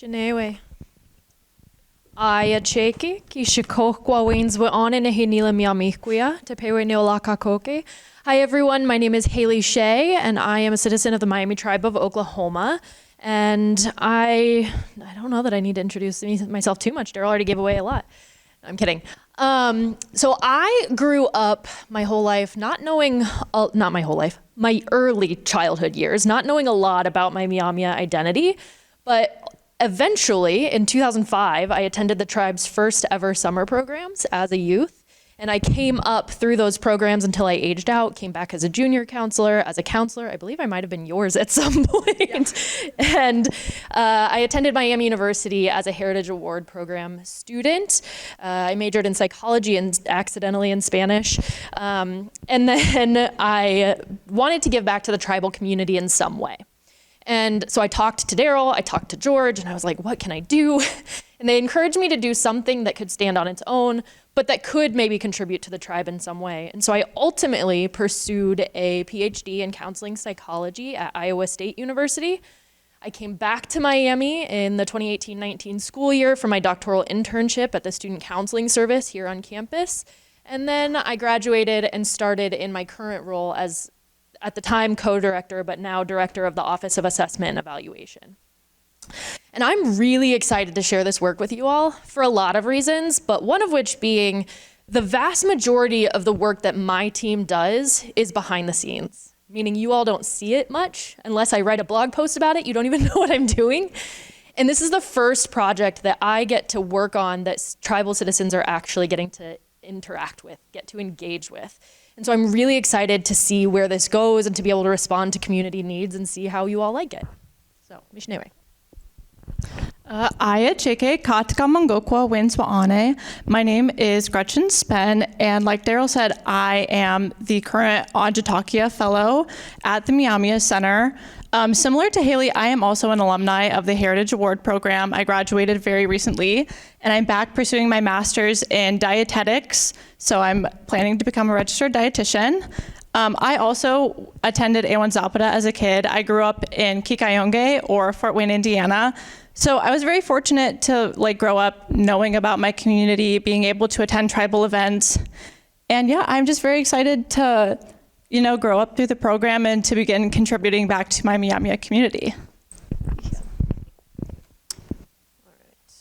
Miiciona. Aanchtaakia ki shikohkwa wings on in a hinila Myaamiaki te pewe neolakakoke. Hi everyone, my name is Haley Shea and I am a citizen of the Miami tribe of Oklahoma. And I don't know that I need to introduce myself too much. Daryl already gave away a lot. I'm kidding. So I grew up my whole life not knowing, not my whole life, my early childhood years, not knowing a lot about my Myaamia identity, but eventually in 2005, I attended the tribe's first ever summer programs as a youth. And I came up through those programs until I aged out, came back as a junior counselor, as a counselor. I believe I might have been yours at some point. Yeah. And I attended Miami University as a Heritage Award Program student. I majored in psychology and accidentally in Spanish. And then I wanted to give back to the tribal community in some way. And so I talked to Daryl, I talked to George, and I was like, what can I do? And they encouraged me to do something that could stand on its own, but that could maybe contribute to the tribe in some way. And so I ultimately pursued a PhD in counseling psychology at Iowa State University. I came back to Miami in the 2018-19 school year for my doctoral internship at the Student Counseling Service here on campus. And then I graduated and started in my current role as, at the time, co-director, but now director of the Office of Assessment and Evaluation. And I'm really excited to share this work with you all for a lot of reasons, but one of which being the vast majority of the work that my team does is behind the scenes, meaning you all don't see it much unless I write a blog post about it. You don't even know what I'm doing. And this is the first project that I get to work on that tribal citizens are actually getting to interact with, get to engage with. And so I'm really excited to see where this goes and to be able to respond to community needs and see how you all like it. So, Miiciona. Aanchtaakia katka mangokwa winswaane. My name is Gretchen Spenn, and like Daryl said, I am the current Aanchtaakia Fellow at the Myaamia Center. Similar to Haley, I am also an alumni of the Heritage Award Program. I graduated very recently, and I'm back pursuing my master's in dietetics, so I'm planning to become a registered dietitian. I also attended A1 Zapata as a kid. I grew up in Kikayonge or Fort Wayne, Indiana. So I was very fortunate to grow up knowing about my community, being able to attend tribal events. And yeah, I'm just very excited to, grow up through the program and to begin contributing back to my Myaamia community. All right.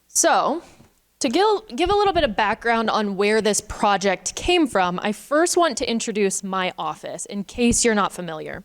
So, to give a little bit of background on where this project came from, I first want to introduce my office, in case you're not familiar.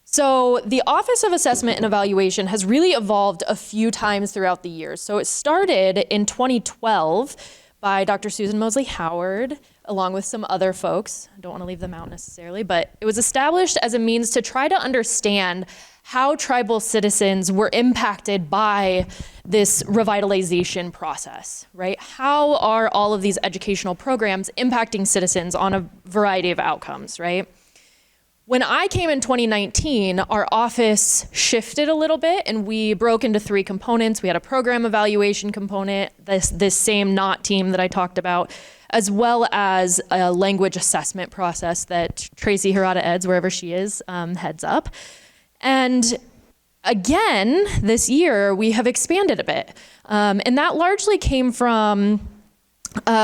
So the Office of Assessment and Evaluation has really evolved a few times throughout the years. So it started in 2012 by Dr. Susan Mosley Howard, along with some other folks. I don't want to leave them out necessarily, but it was established as a means to try to understand how tribal citizens were impacted by this revitalization process, right? How are all of these educational programs impacting citizens on a variety of outcomes, right? When I came in 2019, our office shifted a little bit and we broke into three components. We had a program evaluation component, this same NOT team that I talked about, as well as a language assessment process that Tracy Hirata Eds, wherever she is, heads up. And again, this year, we have expanded a bit. And that largely came from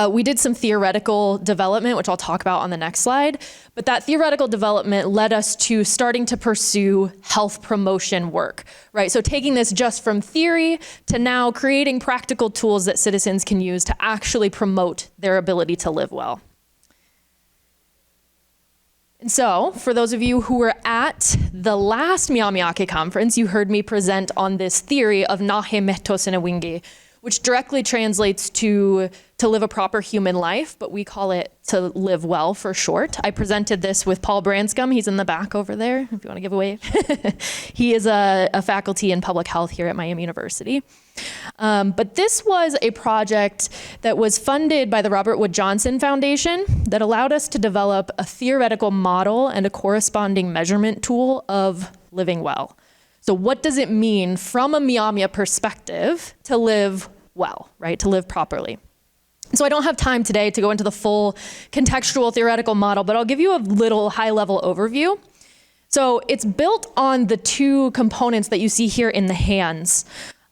we did some theoretical development, which I'll talk about on the next slide, but that theoretical development led us to starting to pursue health promotion work, right? So taking this just from theory to now creating practical tools that citizens can use to actually promote their ability to live well. And so, for those of you who were at the last Myaamiaki Conference, you heard me present on this theory of nahe mehtosinawingi, which directly translates to live a proper human life, but we call it to live well for short. I presented this with Paul Branscombe. He's in the back over there, if you want to give a wave. He is a faculty in public health here at Miami University. But this was a project that was funded by the Robert Wood Johnson Foundation that allowed us to develop a theoretical model and a corresponding measurement tool of living well. So what does it mean from a Myaamia perspective to live well, right? To live properly. So I don't have time today to go into the full contextual theoretical model, but I'll give you a little high-level overview. So it's built on the two components that you see here in the hands,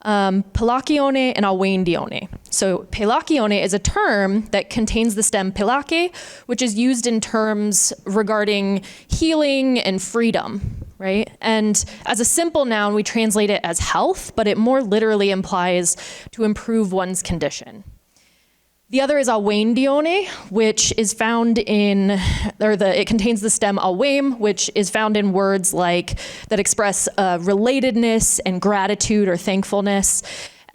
pelakione and awendione. So pelakione is a term that contains the stem pelake, which is used in terms regarding healing and freedom, right? And as a simple noun, we translate it as health, but it more literally implies to improve one's condition. The other is awendione, which is found it contains the stem awem, which is found in words like that express relatedness and gratitude or thankfulness.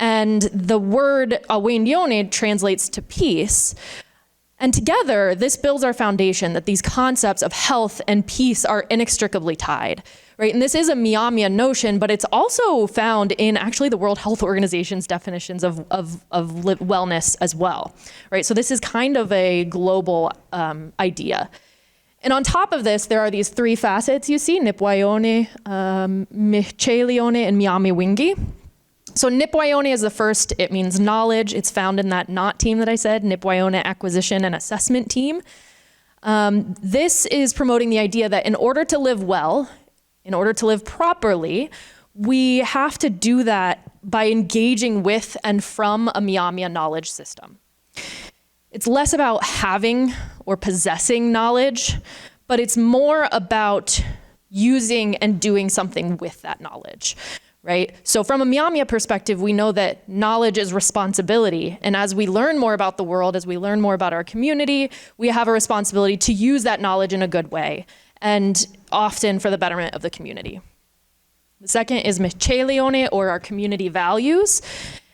And the word awendione translates to peace. And together, this builds our foundation that these concepts of health and peace are inextricably tied, right? And this is a Myaamia notion, but it's also found in actually the World Health Organization's definitions of wellness as well, right? So this is kind of a global idea. And on top of this, there are these three facets you see, nipwaione, miiciona, and Myaamiwingi. So nipwaione is the first. It means knowledge. It's found in that NOT team that I said, nipwaione acquisition and assessment team. This is promoting the idea that in order to live well, in order to live properly, we have to do that by engaging with and from a Myaamia knowledge system. It's less about having or possessing knowledge, but it's more about using and doing something with that knowledge. Right? So from a Myaamia perspective, we know that knowledge is responsibility. And as we learn more about the world, as we learn more about our community, we have a responsibility to use that knowledge in a good way, and often for the betterment of the community. The second is miiciona, or our community values.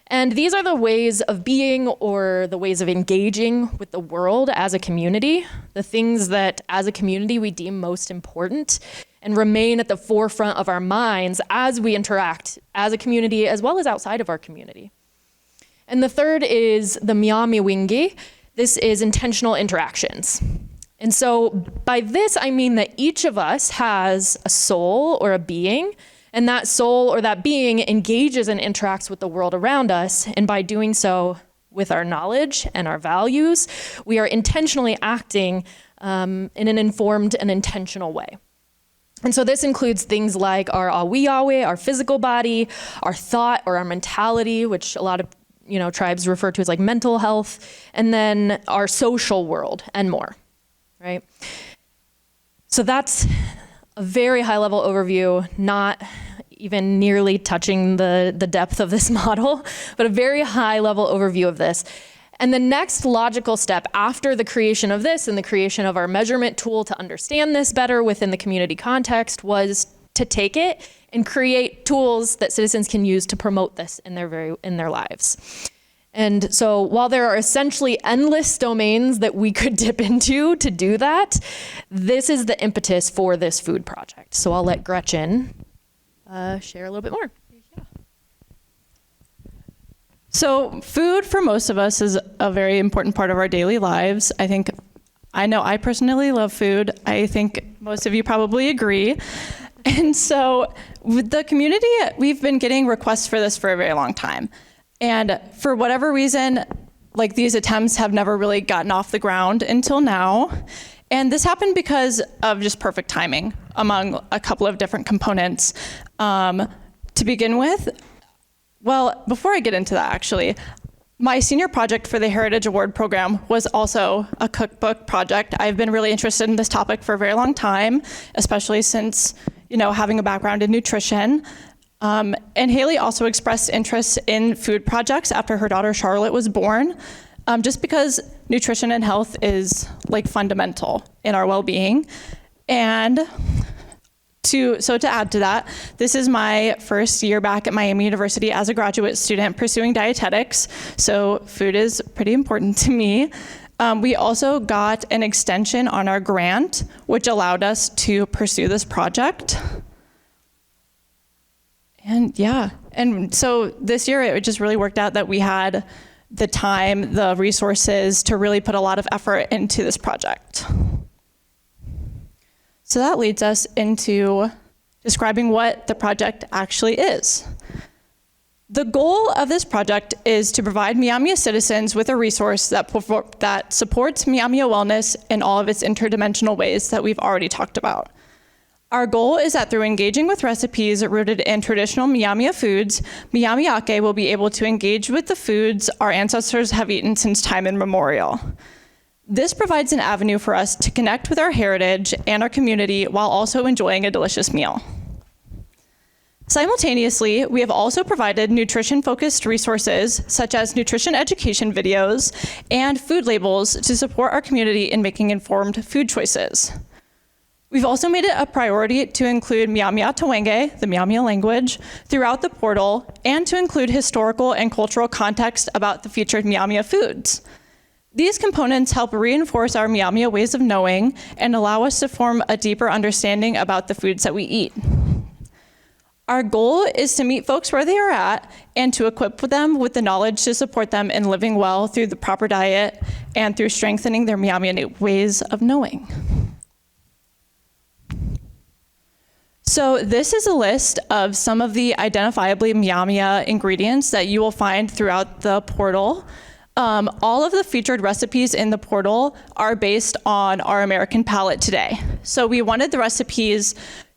And these are the ways of being or the ways of engaging with the world as a community, the things that as a community we deem most important and remain at the forefront of our minds as we interact as a community as well as outside of our community. And the third is the Myaamiwingi. This is intentional interactions. And so by this, I mean that each of us has a soul or a being, and that soul or that being engages and interacts with the world around us. And by doing so with our knowledge and our values, we are intentionally acting in an informed and intentional way. And so this includes things like our awiawe, our physical body, our thought or our mentality, which a lot of tribes refer to as like mental health, and then our social world and more, right? So that's a very high level overview, not even nearly touching the depth of this model, but a very high level overview of this. And the next logical step after the creation of this and the creation of our measurement tool to understand this better within the community context was to take it and create tools that citizens can use to promote this in their lives. And so while there are essentially endless domains that we could dip into to do that, this is the impetus for this food project. So I'll let Gretchen share a little bit more. So food for most of us is a very important part of our daily lives. I know I personally love food. I think most of you probably agree. And so with the community, we've been getting requests for this for a very long time. And for whatever reason, like these attempts have never really gotten off the ground until now. And this happened because of just perfect timing among a couple of different components. To begin with, well, before I get into that, actually, my senior project for the Heritage Award program was also a cookbook project. I've been really interested in this topic for a very long time, especially since, having a background in nutrition. And Haley also expressed interest in food projects after her daughter Charlotte was born, just because nutrition and health is like fundamental in our well-being. And to add to that, this is my first year back at Miami University as a graduate student pursuing dietetics, so food is pretty important to me. We also got an extension on our grant, which allowed us to pursue this project. And so this year it just really worked out that we had the time, the resources to really put a lot of effort into this project. So that leads us into describing what the project actually is. The goal of this project is to provide Myaamia citizens with a resource that supports Myaamia wellness in all of its interdimensional ways that we've already talked about. Our goal is that through engaging with recipes rooted in traditional Myaamia foods, Myaamiaki will be able to engage with the foods our ancestors have eaten since time immemorial. This provides an avenue for us to connect with our heritage and our community while also enjoying a delicious meal. Simultaneously, we have also provided nutrition-focused resources such as nutrition education videos and food labels to support our community in making informed food choices. We've also made it a priority to include Myaamia Tawenge, the Myaamia language, throughout the portal, and to include historical and cultural context about the featured Myaamia foods. These components help reinforce our Myaamia ways of knowing and allow us to form a deeper understanding about the foods that we eat. Our goal is to meet folks where they are at and to equip them with the knowledge to support them in living well through the proper diet and through strengthening their Myaamia ways of knowing. So this is a list of some of the identifiably Myaamia ingredients that you will find throughout the portal. All of the featured recipes in the portal are based on our American palate today. So we wanted the recipes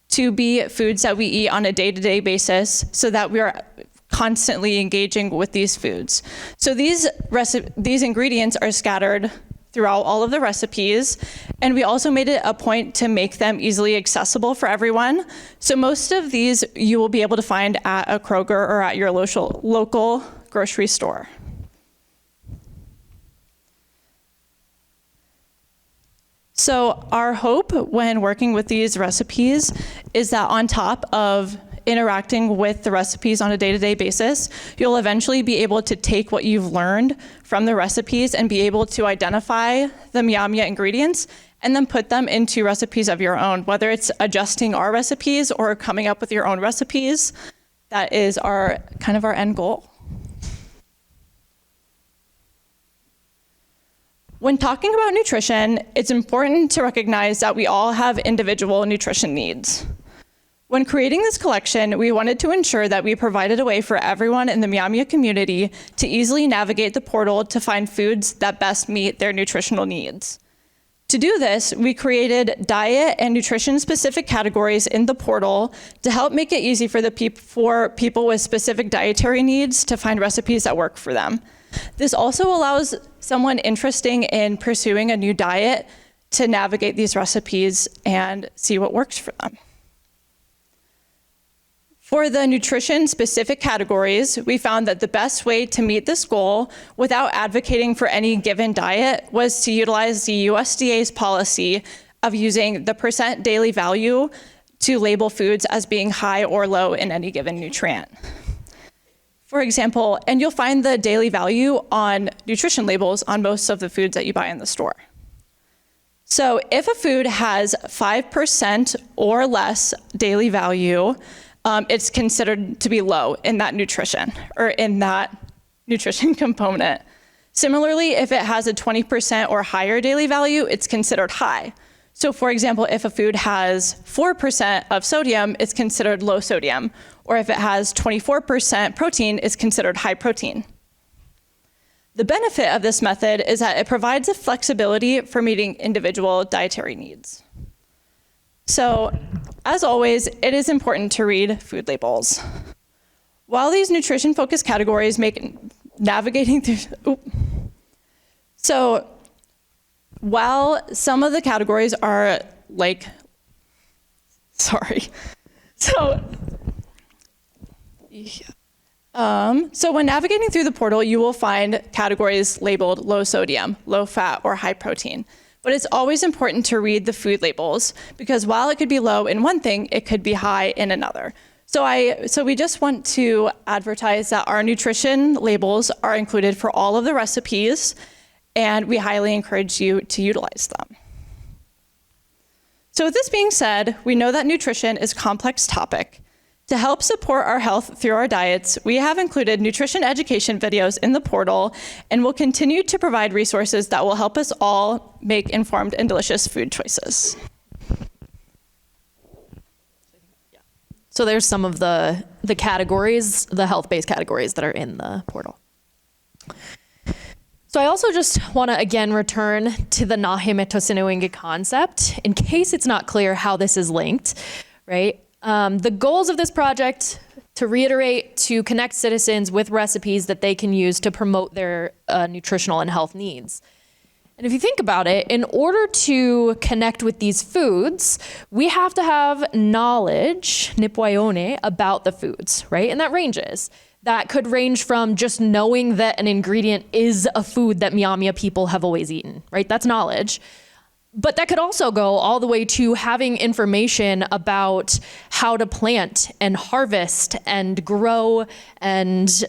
to be foods that we eat on a day-to-day basis so that we are constantly engaging with these foods. So these ingredients are scattered throughout all of the recipes, and we also made it a point to make them easily accessible for everyone. So most of these you will be able to find at a Kroger or at your local grocery store. So our hope when working with these recipes is that on top of interacting with the recipes on a day-to-day basis, you'll eventually be able to take what you've learned from the recipes and be able to identify the Myaamia ingredients and then put them into recipes of your own, whether it's adjusting our recipes or coming up with your own recipes. That is our end goal. When talking about nutrition, it's important to recognize that we all have individual nutrition needs. When creating this collection, we wanted to ensure that we provided a way for everyone in the Myaamia community to easily navigate the portal to find foods that best meet their nutritional needs. To do this, we created diet and nutrition-specific categories in the portal to help make it easy for people with specific dietary needs to find recipes that work for them. This also allows someone interested in pursuing a new diet to navigate these recipes and see what works for them. For the nutrition-specific categories, we found that the best way to meet this goal without advocating for any given diet was to utilize the USDA's policy of using the % daily value to label foods as being high or low in any given nutrient. For example, and you'll find the daily value on nutrition labels on most of the foods that you buy in the store. So if a food has 5% or less daily value, it's considered to be low in that nutrition component. Similarly, if it has a 20% or higher daily value, it's considered high. So for example, if a food has 4% of sodium, it's considered low sodium. Or if it has 24% protein, it's considered high protein. The benefit of this method is that it provides a flexibility for meeting individual dietary needs. So, as always, it is important to read food labels. While these nutrition-focused categories make navigating through, while some of the categories are So when navigating through the portal, you will find categories labeled low sodium, low fat, or high protein. But it's always important to read the food labels because while it could be low in one thing, it could be high in another. So we just want to advertise that our nutrition labels are included for all of the recipes, and we highly encourage you to utilize them. So with this being said, we know that nutrition is a complex topic. To help support our health through our diets, we have included nutrition education videos in the portal and will continue to provide resources that will help us all make informed and delicious food choices. So there's some of the categories, the health-based categories that are in the portal. So I also just want to again return to the miiciona concept in case it's not clear how this is linked, right? The goals of this project, to reiterate, to connect citizens with recipes that they can use to promote their nutritional and health needs. And if you think about it, in order to connect with these foods, we have to have knowledge, nipwaione, about the foods, right? And that ranges. That could range from just knowing that an ingredient is a food that Myaamia people have always eaten, right? That's knowledge. But that could also go all the way to having information about how to plant and harvest and grow and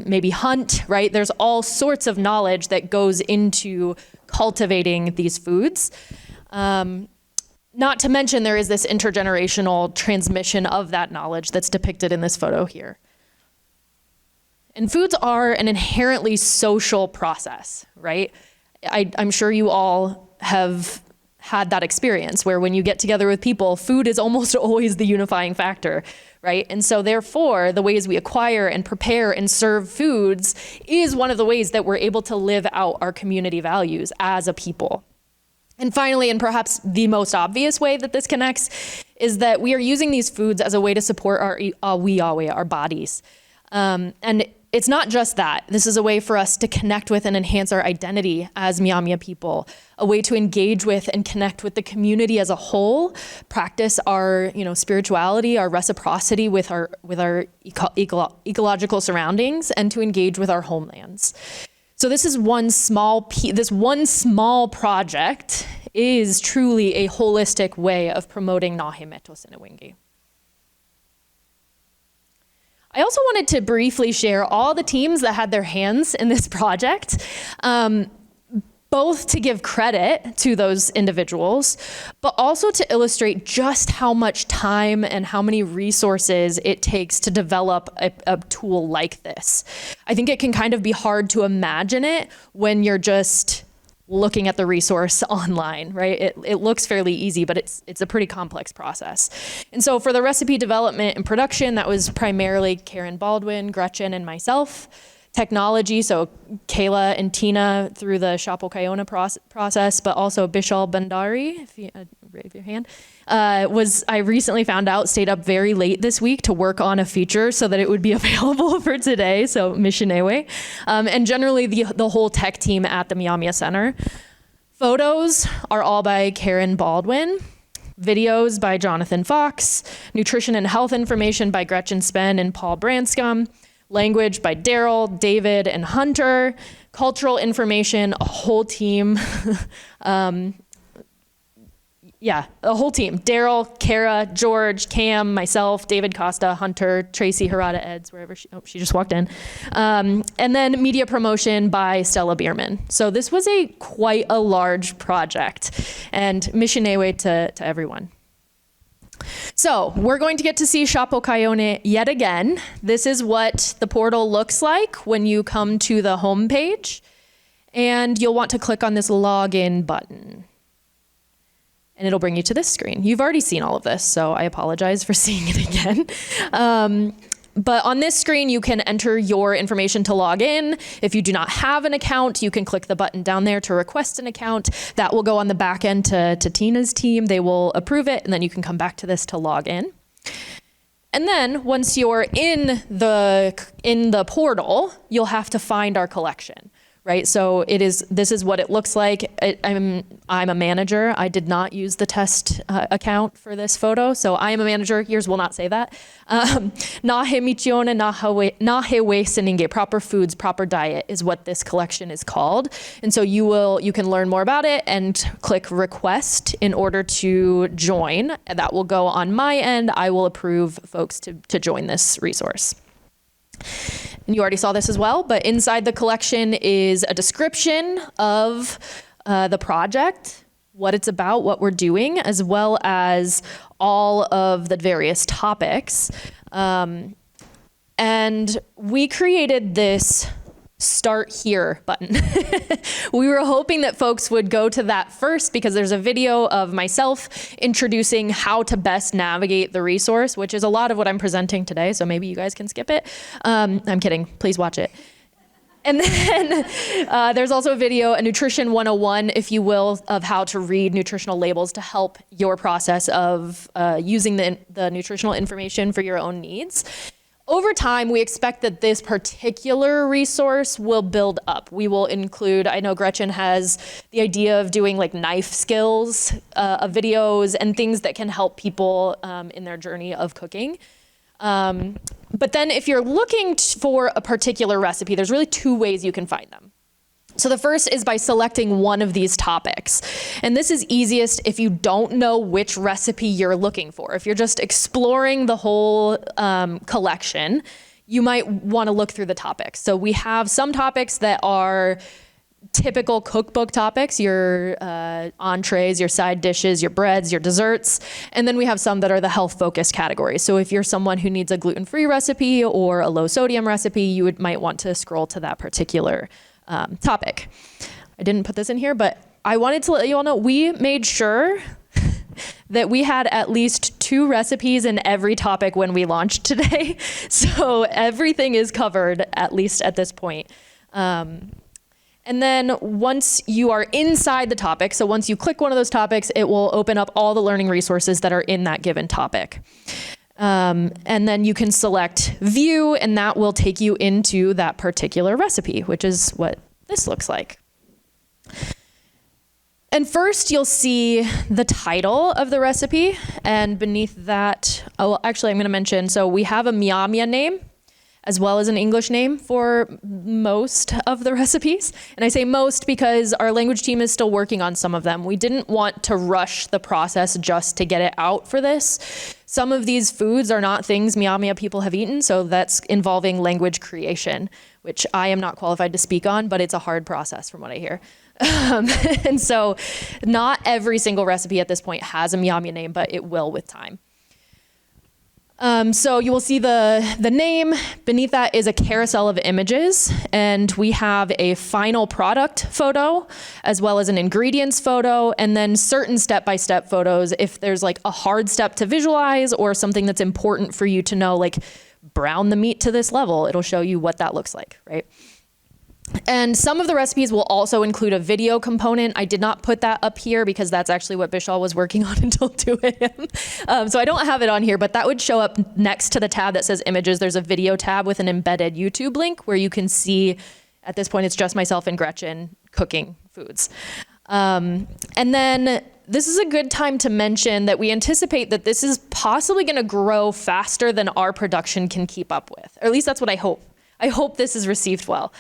maybe hunt, right? There's all sorts of knowledge that goes into cultivating these foods. Not to mention there is this intergenerational transmission of that knowledge that's depicted in this photo here. And foods are an inherently social process, right? I'm sure you all have had that experience where when you get together with people, food is almost always the unifying factor, right? And so therefore, the ways we acquire and prepare and serve foods is one of the ways that we're able to live out our community values as a people. And finally, and perhaps the most obvious way that this connects, is that we are using these foods as a way to support our bodies. And it's not just that. This is a way for us to connect with and enhance our identity as Myaamia people, a way to engage with and connect with the community as a whole, practice our, spirituality, our reciprocity with our ecological surroundings, and to engage with our homelands. So this is one small project is truly a holistic way of promoting miiciona. I also wanted to briefly share all the teams that had their hands in this project, both to give credit to those individuals, but also to illustrate just how much time and how many resources it takes to develop a tool like this. I think it can kind of be hard to imagine it when you're just looking at the resource online, right? It looks fairly easy, but it's a pretty complex process. And so for the recipe development and production, that was primarily Karen Baldwin, Gretchen, and myself. Technology, so Kayla and Tina through the Shapokaiona process, but also Bishal Bandari, if you raise your hand, I recently found out, stayed up very late this week to work on a feature so that it would be available for today, so miiciona. And generally the whole tech team at the Myaamia Center. Photos are all by Karen Baldwin. Videos by Jonathan Fox. Nutrition and health information by Gretchen Spenn and Paul Branscombe. Language by Daryl, David, and Hunter. Cultural information, a whole team. A whole team. Daryl, Kara, George, Cam, myself, David Costa, Hunter, Tracy Harada Eds, wherever she just walked in. And then media promotion by Stella Bierman. So this was quite a large project, and miiciona to everyone. So we're going to get to see Shapokaiona yet again. This is what the portal looks like when you come to the home page, and you'll want to click on this login button. And it'll bring you to this screen. You've already seen all of this, so I apologize for seeing it again. But on this screen, you can enter your information to log in. If you do not have an account, you can click the button down there to request an account. That will go on the back end to Tina's team. They will approve it, and then you can come back to this to log in. And then once you're in the portal, you'll have to find our collection. Right, so this is what it looks like. I'm a manager. I did not use the test account for this photo, so I am a manager. Yours will not say that. Miiciona, weehsininki, proper foods, proper diet is what this collection is called. And so you can learn more about it and click request in order to join. That will go on my end. I will approve folks to join this resource. And you already saw this as well, but inside the collection is a description of the project, what it's about, what we're doing, as well as all of the various topics. And we created this Start Here button. We were hoping that folks would go to that first because there's a video of myself introducing how to best navigate the resource, which is a lot of what I'm presenting today, so maybe you guys can skip it. I'm kidding, please watch it. And then there's also a video, a nutrition 101, if you will, of how to read nutritional labels to help your process of using the nutritional information for your own needs. Over time, we expect that this particular resource will build up. We will include, I know Gretchen has the idea of doing like knife skills videos and things that can help people in their journey of cooking. But then if you're looking for a particular recipe, there's really two ways you can find them. So the first is by selecting one of these topics. And this is easiest if you don't know which recipe you're looking for. If you're just exploring the whole collection, you might want to look through the topics. So we have some topics that are typical cookbook topics, your entrees, your side dishes, your breads, your desserts. And then we have some that are the health focused categories. So if you're someone who needs a gluten-free recipe or a low sodium recipe, you might want to scroll to that particular topic. I didn't put this in here, but I wanted to let you all know we made sure that we had at least 2 recipes in every topic when we launched today. So everything is covered, at least at this point. And then once you are inside the topic, so once you click one of those topics, it will open up all the learning resources that are in that given topic. And then you can select view, and that will take you into that particular recipe, which is what this looks like. And first you'll see the title of the recipe, and beneath that, oh, actually I'm going to mention, so we have a Myaamia name as well as an English name for most of the recipes. And I say most because our language team is still working on some of them. We didn't want to rush the process just to get it out for this. Some of these foods are not things Myaamia people have eaten, so that's involving language creation, which I am not qualified to speak on, but it's a hard process from what I hear. And so not every single recipe at this point has a Myaamia name, but it will with time. So you will see the name. Beneath that is a carousel of images, and we have a final product photo as well as an ingredients photo, and then certain step-by-step photos if there's like a hard step to visualize or something that's important for you to know, like brown the meat to this level. It'll show you what that looks like, right? And some of the recipes will also include a video component. I did not put that up here because that's actually what Bishal was working on until 2 a.m. So I don't have it on here, but that would show up next to the tab that says images. There's a video tab with an embedded YouTube link where you can see, at this point, it's just myself and Gretchen cooking foods. And then this is a good time to mention that we anticipate that this is possibly going to grow faster than our production can keep up with. Or at least that's what I hope. I hope this is received well.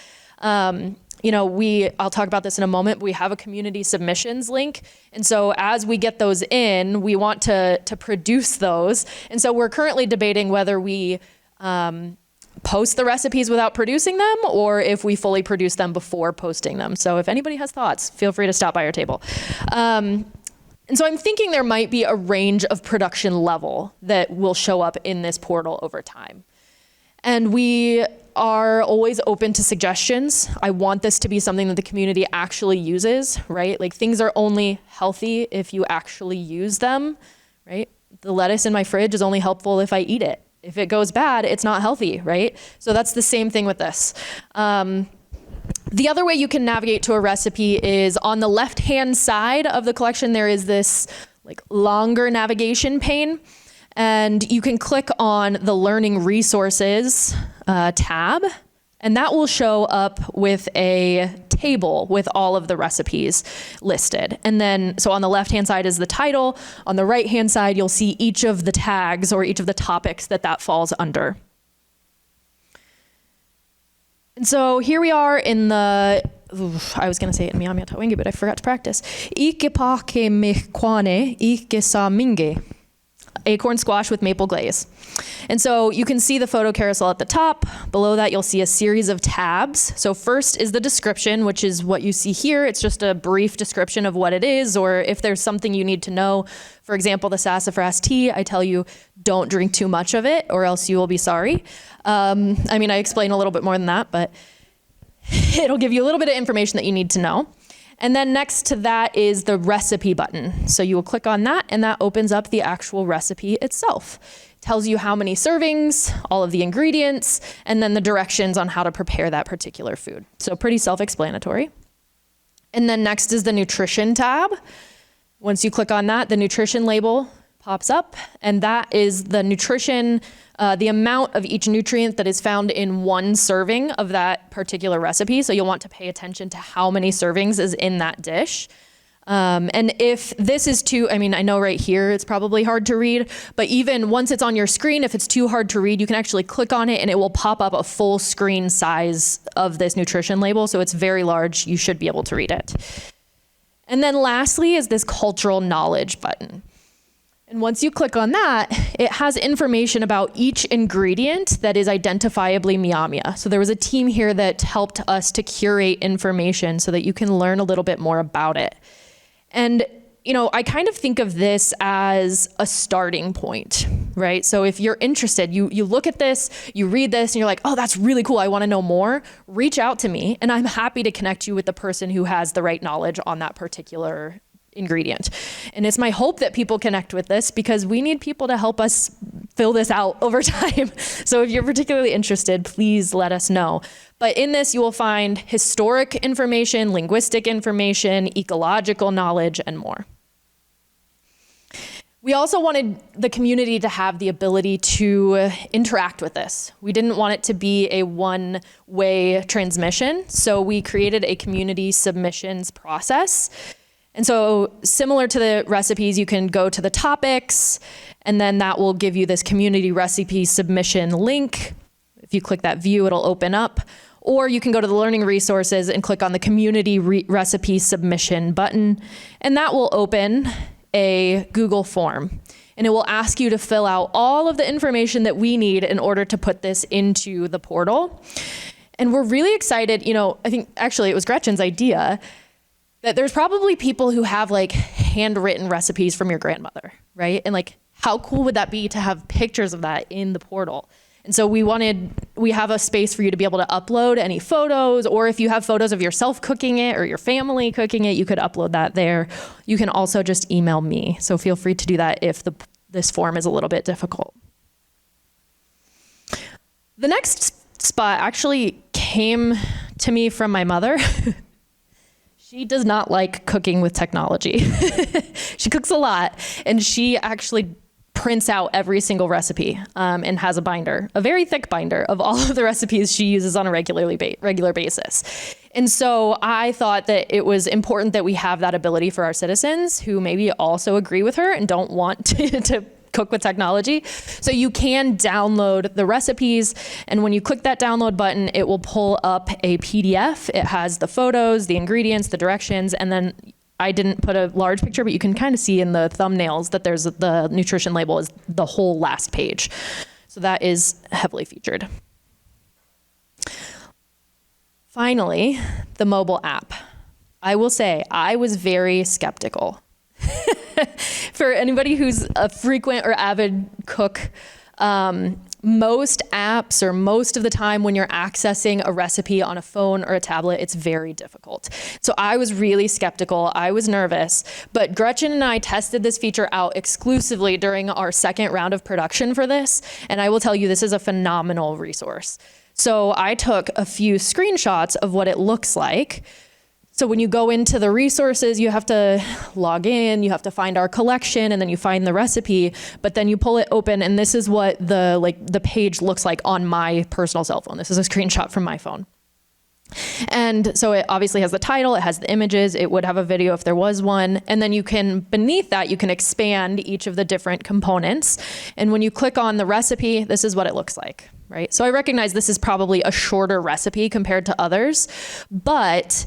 You know, I'll talk about this in a moment, but we have a community submissions link. And so as we get those in, we want to produce those. And so we're currently debating whether we post the recipes without producing them or if we fully produce them before posting them. So if anybody has thoughts, feel free to stop by our table. And so I'm thinking there might be a range of production level that will show up in this portal over time. And we are always open to suggestions. I want this to be something that the community actually uses, right? Like things are only healthy if you actually use them, right? The lettuce in my fridge is only helpful if I eat it. If it goes bad, it's not healthy, right? So that's the same thing with this. The other way you can navigate to a recipe is on the left-hand side of the collection, there is this like longer navigation pane. And you can click on the Learning Resources tab, and that will show up with a table with all of the recipes listed. And then, so on the left-hand side is the title. On the right-hand side, you'll see each of the tags or each of the topics that falls under. And so here we are in the, I was going to say it in Myaamia Tawingi, but I forgot to practice. Ike pake mekwane, ike sa minge. Acorn squash with maple glaze. And so you can see the photo carousel at the top. Below that, you'll see a series of tabs. So first is the description, which is what you see here. It's just a brief description of what it is, or if there's something you need to know. For example, the sassafras tea, I tell you, don't drink too much of it or else you will be sorry. I mean, I explain a little bit more than that, but it'll give you a little bit of information that you need to know. And then next to that is the recipe button. So you will click on that and that opens up the actual recipe itself. It tells you how many servings, all of the ingredients, and then the directions on how to prepare that particular food. So pretty self-explanatory. And then next is the nutrition tab. Once you click on that, the nutrition label pops up, and that is the nutrition, the amount of each nutrient that is found in one serving of that particular recipe. So you'll want to pay attention to how many servings is in that dish. And if this is too, I know right here it's probably hard to read, but even once it's on your screen, if it's too hard to read, you can actually click on it and it will pop up a full screen size of this nutrition label. So it's very large. You should be able to read it. And then lastly is this cultural knowledge button. And once you click on that, it has information about each ingredient that is identifiably Myaamia. So there was a team here that helped us to curate information so that you can learn a little bit more about it. And, I kind of think of this as a starting point, right? So if you're interested, you look at this, you read this, and you're like, oh, that's really cool. I want to know more. Reach out to me, and I'm happy to connect you with the person who has the right knowledge on that particular ingredient. And it's my hope that people connect with this because we need people to help us fill this out over time. So if you're particularly interested, please let us know. But in this, you will find historic information, linguistic information, ecological knowledge, and more. We also wanted the community to have the ability to interact with this. We didn't want it to be a one-way transmission, so we created a community submissions process. And so similar to the recipes, you can go to the topics, and then that will give you this community recipe submission link. If you click that view, it'll open up. Or you can go to the learning resources and click on the community recipe submission button, and that will open a Google form. And it will ask you to fill out all of the information that we need in order to put this into the portal. And we're really excited, I think actually it was Gretchen's idea, that there's probably people who have like handwritten recipes from your grandmother, right? And like, how cool would that be to have pictures of that in the portal? And so we have a space for you to be able to upload any photos, or if you have photos of yourself cooking it or your family cooking it, you could upload that there. You can also just email me. So feel free to do that if this form is a little bit difficult. The next spot actually came to me from my mother. She does not like cooking with technology. She cooks a lot, and she actually prints out every single recipe and has a binder, a very thick binder of all of the recipes she uses on a regular basis. And so I thought that it was important that we have that ability for our citizens who maybe also agree with her and don't want to cook with technology. So you can download the recipes, and when you click that download button, it will pull up a PDF. It has the photos, the ingredients, the directions, and then I didn't put a large picture, but you can kind of see in the thumbnails that there's the nutrition label is the whole last page. So that is heavily featured. Finally, the mobile app. I will say I was very skeptical. For anybody who's a frequent or avid cook, most apps or most of the time when you're accessing a recipe on a phone or a tablet, it's very difficult. So I was really skeptical. I was nervous, but Gretchen and I tested this feature out exclusively during our second round of production for this. And I will tell you, this is a phenomenal resource. So I took a few screenshots of what it looks like. So when you go into the resources, you have to log in, you have to find our collection, and then you find the recipe, but then you pull it open, and this is what the page looks like on my personal cell phone. This is a screenshot from my phone. And so it obviously has the title, it has the images, it would have a video if there was one, and then you can, beneath that, you can expand each of the different components. And when you click on the recipe, this is what it looks like, right? So I recognize this is probably a shorter recipe compared to others, but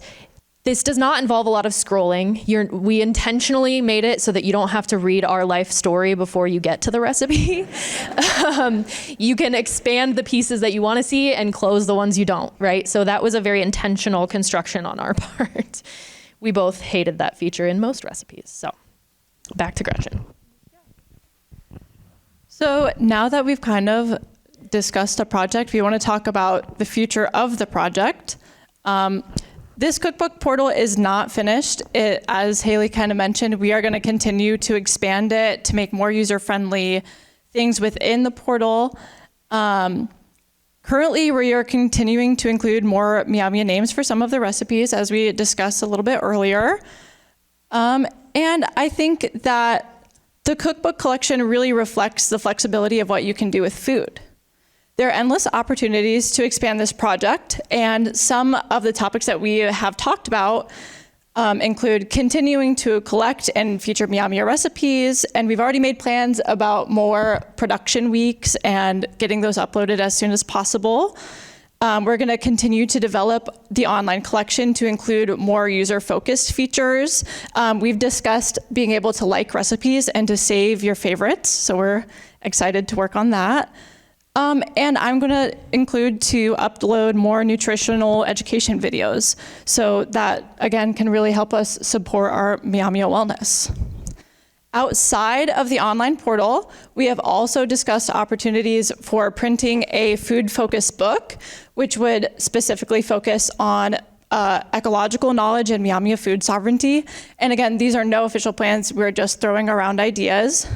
this does not involve a lot of scrolling. We intentionally made it so that you don't have to read our life story before you get to the recipe. You can expand the pieces that you want to see and close the ones you don't, right? So that was a very intentional construction on our part. We both hated that feature in most recipes. So back to Gretchen. So now that we've kind of discussed the project, we want to talk about the future of the project. This cookbook portal is not finished. As Haley kind of mentioned, we are going to continue to expand it to make more user-friendly things within the portal. Currently, we are continuing to include more Myaamia names for some of the recipes, as we discussed a little bit earlier. And I think that the cookbook collection really reflects the flexibility of what you can do with food. There are endless opportunities to expand this project, and some of the topics that we have talked about include continuing to collect and feature Myaamia recipes, and we've already made plans about more production weeks and getting those uploaded as soon as possible. We're going to continue to develop the online collection to include more user-focused features. We've discussed being able to like recipes and to save your favorites, so we're excited to work on that. And I'm going to include to upload more nutritional education videos, so that, again, can really help us support our Myaamia wellness. Outside of the online portal, we have also discussed opportunities for printing a food-focused book, which would specifically focus on ecological knowledge and Myaamia food sovereignty. And again, these are no official plans. We're just throwing around ideas.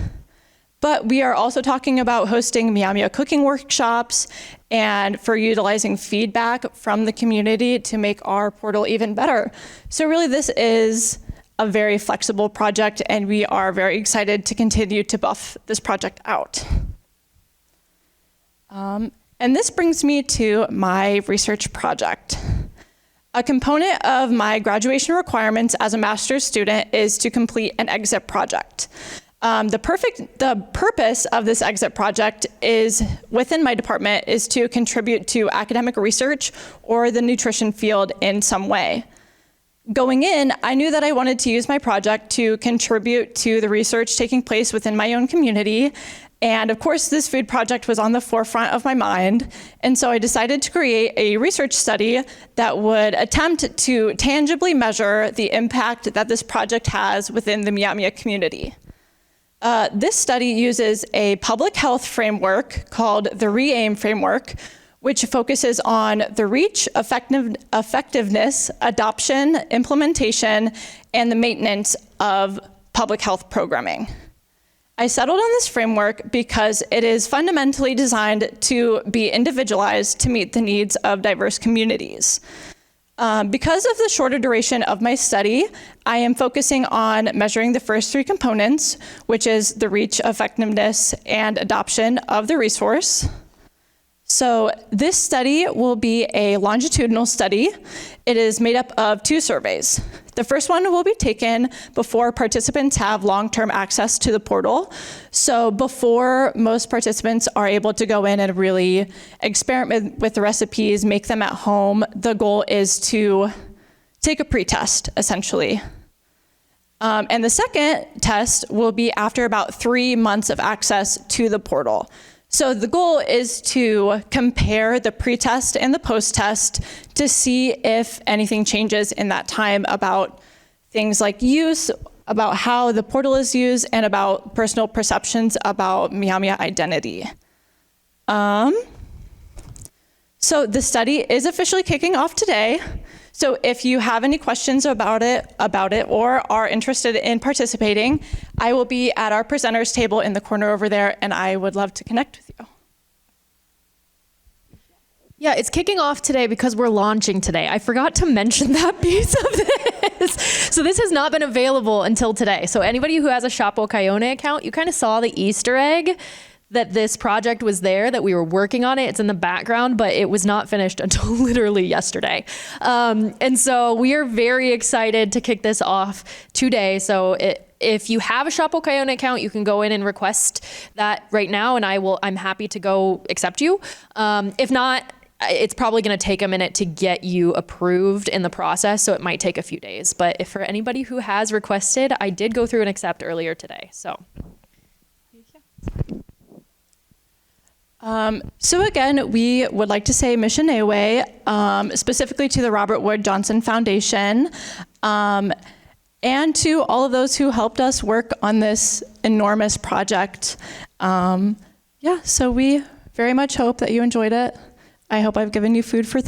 But we are also talking about hosting Myaamia cooking workshops and for utilizing feedback from the community to make our portal even better. So really, this is a very flexible project, and we are very excited to continue to buff this project out. And this brings me to my research project. A component of my graduation requirements as a master's student is to complete an exit project. The purpose of this exit project is, within my department, is to contribute to academic research or the nutrition field in some way. Going in, I knew that I wanted to use my project to contribute to the research taking place within my own community. And of course, this food project was on the forefront of my mind. And so I decided to create a research study that would attempt to tangibly measure the impact that this project has within the Myaamia community. This study uses a public health framework called the RE-AIM framework, which focuses on the reach, effectiveness, adoption, implementation, and the maintenance of public health programming. I settled on this framework because it is fundamentally designed to be individualized to meet the needs of diverse communities. Because of the shorter duration of my study, I am focusing on measuring the first three components, which is the reach, effectiveness, and adoption of the resource. So this study will be a longitudinal study. It is made up of 2 surveys. The first one will be taken before participants have long-term access to the portal. So before most participants are able to go in and really experiment with the recipes, make them at home, the goal is to take a pre-test, essentially. And the second test will be after about 3 months of access to the portal. So the goal is to compare the pre-test and the post-test to see if anything changes in that time about things like use, about how the portal is used, and about personal perceptions about Myaamia identity. So the study is officially kicking off today. So if you have any questions about it, or are interested in participating, I will be at our presenters table in the corner over there, and I would love to connect with you. Yeah, it's kicking off today because we're launching today. I forgot to mention that piece of this. So this has not been available until today. So anybody who has a Shopokayone account, you kind of saw the Easter egg that this project was there, that we were working on it. It's in the background, but it was not finished until literally yesterday. And so we are very excited to kick this off today. So if you have a Shopokayone account, you can go in and request that right now, and I'm happy to go accept you. If not, it's probably going to take a minute to get you approved in the process, so it might take a few days. But if for anybody who has requested, I did go through and accept earlier today. So. So again, we would like to say miiciona, specifically to the Robert Wood Johnson Foundation, and to all of those who helped us work on this enormous project. So we very much hope that you enjoyed it. I hope I've given you food for thought.